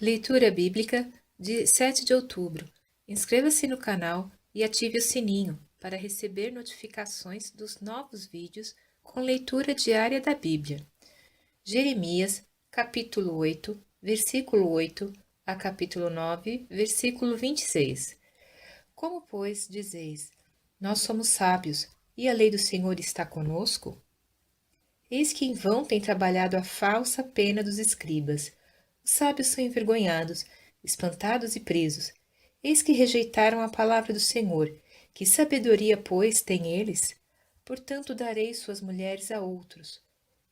Leitura Bíblica de 7 de outubro. Inscreva-se no canal e ative o sininho para receber notificações dos novos vídeos com leitura diária da Bíblia. Jeremias, capítulo 8, versículo 8 a capítulo 9, versículo 26. Como, pois, dizeis, nós somos sábios e a lei do Senhor está conosco? Eis que em vão tem trabalhado a falsa pena dos escribas. Os sábios são envergonhados, espantados e presos. Eis que rejeitaram a palavra do Senhor. Que sabedoria, pois, têm eles? Portanto, darei suas mulheres a outros,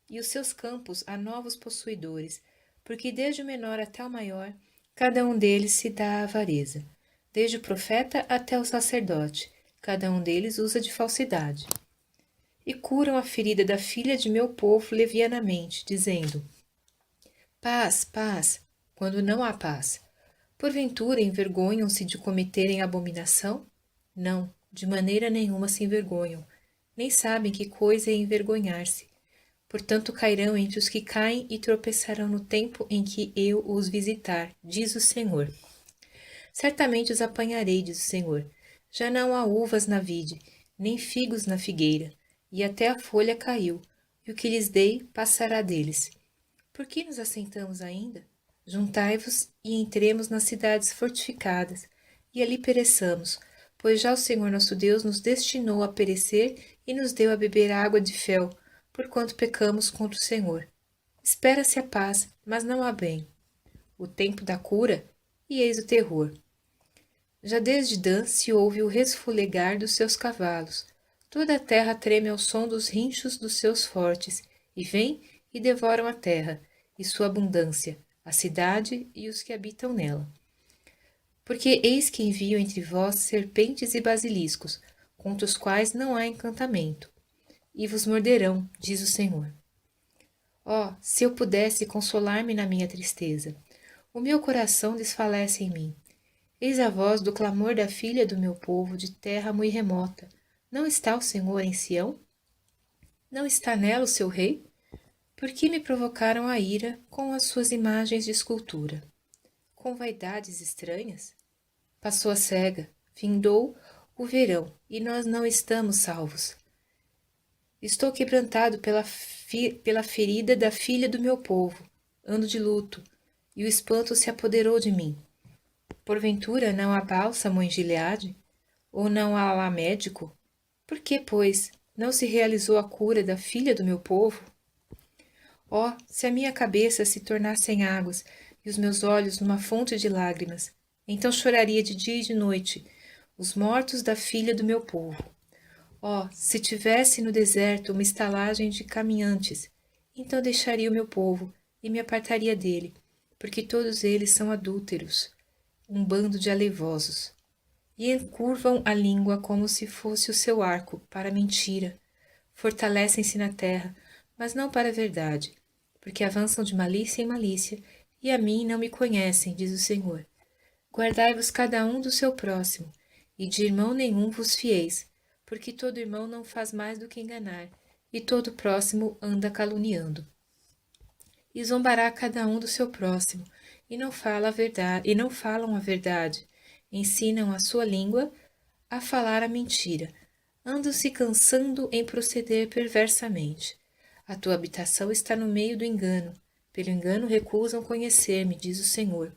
e os seus campos a novos possuidores, porque desde o menor até o maior, cada um deles se dá à avareza. Desde o profeta até o sacerdote, cada um deles usa de falsidade. E curam a ferida da filha de meu povo levianamente, dizendo: paz, paz, quando não há paz. Porventura envergonham-se de cometerem abominação? Não, de maneira nenhuma se envergonham, nem sabem que coisa é envergonhar-se. Portanto cairão entre os que caem e tropeçarão no tempo em que eu os visitar, diz o Senhor. Certamente os apanharei, diz o Senhor. Já não há uvas na vide, nem figos na figueira, e até a folha caiu, e o que lhes dei passará deles. Por que nos assentamos ainda? Juntai-vos e entremos nas cidades fortificadas, e ali pereçamos, pois já o Senhor nosso Deus nos destinou a perecer e nos deu a beber água de fel, porquanto pecamos contra o Senhor. Espera-se a paz, mas não há bem. O tempo da cura, e eis o terror. Já desde Dan se ouve o resfolegar dos seus cavalos. Toda a terra treme ao som dos rinchos dos seus fortes, e vêm e devoram a terra, e sua abundância, a cidade e os que habitam nela. Porque eis que envio entre vós serpentes e basiliscos, contra os quais não há encantamento, e vos morderão, diz o Senhor. Oh, se eu pudesse consolar-me na minha tristeza! O meu coração desfalece em mim. Eis a voz do clamor da filha do meu povo de terra mui remota. Não está o Senhor em Sião? Não está nela o seu rei? Por que me provocaram a ira com as suas imagens de escultura? Com vaidades estranhas? Passou a cega, findou o verão, e nós não estamos salvos. Estou quebrantado pela ferida da filha do meu povo. Ando de luto, e o espanto se apoderou de mim. Porventura não há bálsamo em Gileade? Ou não há lá médico? Por que, pois, não se realizou a cura da filha do meu povo? Oh, se a minha cabeça se tornasse em águas e os meus olhos numa fonte de lágrimas, então choraria de dia e de noite os mortos da filha do meu povo. Oh, se tivesse no deserto uma estalagem de caminhantes, então deixaria o meu povo e me apartaria dele, porque todos eles são adúlteros, um bando de alevosos, e encurvam a língua como se fosse o seu arco para a mentira. Fortalecem-se na terra, mas não para a verdade, porque avançam de malícia em malícia, e a mim não me conhecem, diz o Senhor. Guardai-vos cada um do seu próximo, e de irmão nenhum vos fieis, porque todo irmão não faz mais do que enganar, e todo próximo anda caluniando. E zombará cada um do seu próximo, e não fala a verdade, e não falam a verdade, ensinam a sua língua a falar a mentira, andam se cansando em proceder perversamente. A tua habitação está no meio do engano, pelo engano recusam conhecer-me, diz o Senhor.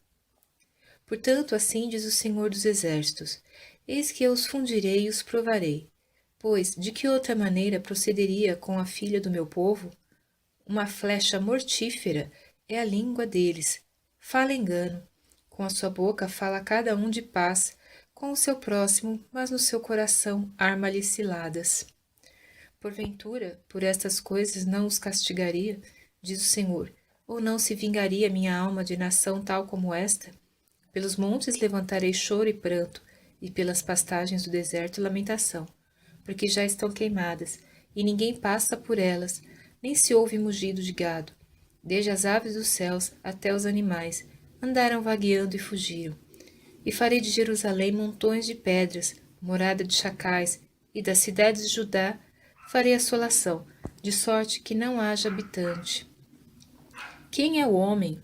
Portanto, assim diz o Senhor dos Exércitos, eis que eu os fundirei e os provarei. Pois, de que outra maneira procederia com a filha do meu povo? Uma flecha mortífera é a língua deles. Fala engano. Com a sua boca fala cada um de paz, com o seu próximo, mas no seu coração arma-lhe ciladas. Porventura, por estas coisas não os castigaria, diz o Senhor, ou não se vingaria minha alma de nação tal como esta? Pelos montes levantarei choro e pranto, e pelas pastagens do deserto lamentação, porque já estão queimadas, e ninguém passa por elas, nem se ouve mugido de gado. Desde as aves dos céus até os animais, andaram vagueando e fugiram. E farei de Jerusalém montões de pedras, morada de chacais, e das cidades de Judá farei assolação, de sorte que não haja habitante. Quem é o homem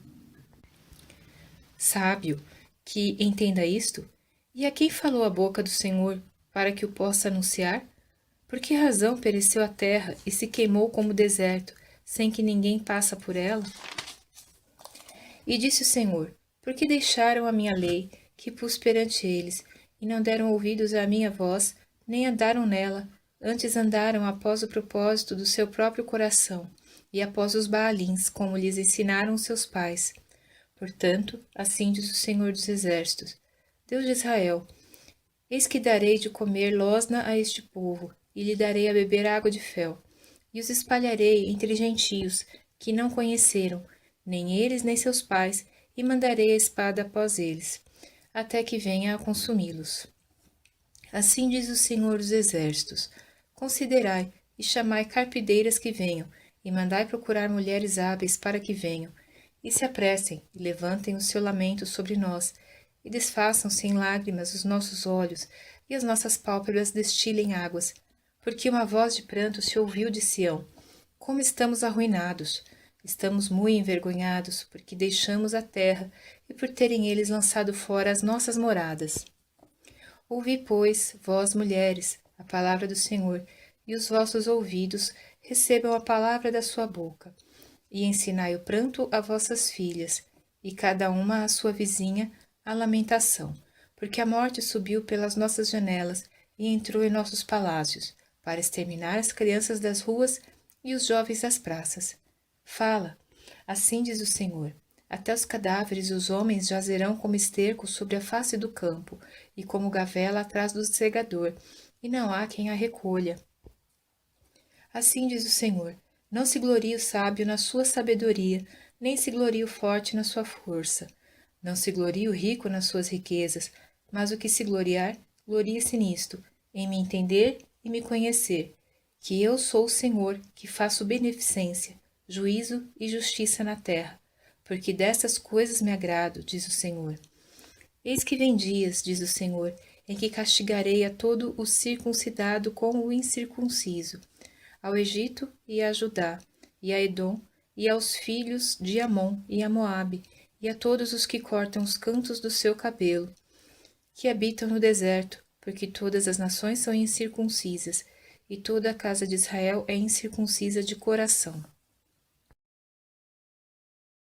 sábio que entenda isto? E a quem falou a boca do Senhor para que o possa anunciar? Por que razão pereceu a terra e se queimou como deserto, sem que ninguém passa por ela? E disse o Senhor: Por que deixaram a minha lei, que pus perante eles, e não deram ouvidos à minha voz, nem andaram nela, antes andaram após o propósito do seu próprio coração, e após os Baalins, como lhes ensinaram seus pais. Portanto, assim diz o Senhor dos Exércitos, Deus de Israel: Eis que darei de comer losna a este povo, e lhe darei a beber água de fel, e os espalharei entre gentios, que não conheceram, nem eles nem seus pais, e mandarei a espada após eles, até que venha a consumi-los. Assim diz o Senhor dos Exércitos: Considerai e chamai carpideiras que venham, e mandai procurar mulheres hábeis para que venham, e se apressem, e levantem o seu lamento sobre nós, e desfaçam-se em lágrimas os nossos olhos, e as nossas pálpebras destilem águas, porque uma voz de pranto se ouviu de Sião: Como estamos arruinados! Estamos muito envergonhados, porque deixamos a terra, e por terem eles lançado fora as nossas moradas. Ouvi, pois, vós mulheres, a palavra do Senhor, e os vossos ouvidos recebam a palavra da sua boca. E ensinai o pranto a vossas filhas, e cada uma à sua vizinha a lamentação, porque a morte subiu pelas nossas janelas e entrou em nossos palácios, para exterminar as crianças das ruas e os jovens das praças. Fala, assim diz o Senhor: até os cadáveres e os homens jazerão como esterco sobre a face do campo, e como gavela atrás do segador, e não há quem a recolha. Assim diz o Senhor: não se glorie o sábio na sua sabedoria, nem se glorie o forte na sua força. Não se glorie o rico nas suas riquezas, mas o que se gloriar, glorie-se nisto, em me entender e me conhecer, que eu sou o Senhor, que faço beneficência, juízo e justiça na terra, porque destas coisas me agrado, diz o Senhor. Eis que vem dias, diz o Senhor, em que castigarei a todo o circuncidado com o incircunciso, ao Egito e a Judá, e a Edom, e aos filhos de Amon e a Moabe, e a todos os que cortam os cantos do seu cabelo, que habitam no deserto, porque todas as nações são incircuncisas, e toda a casa de Israel é incircuncisa de coração.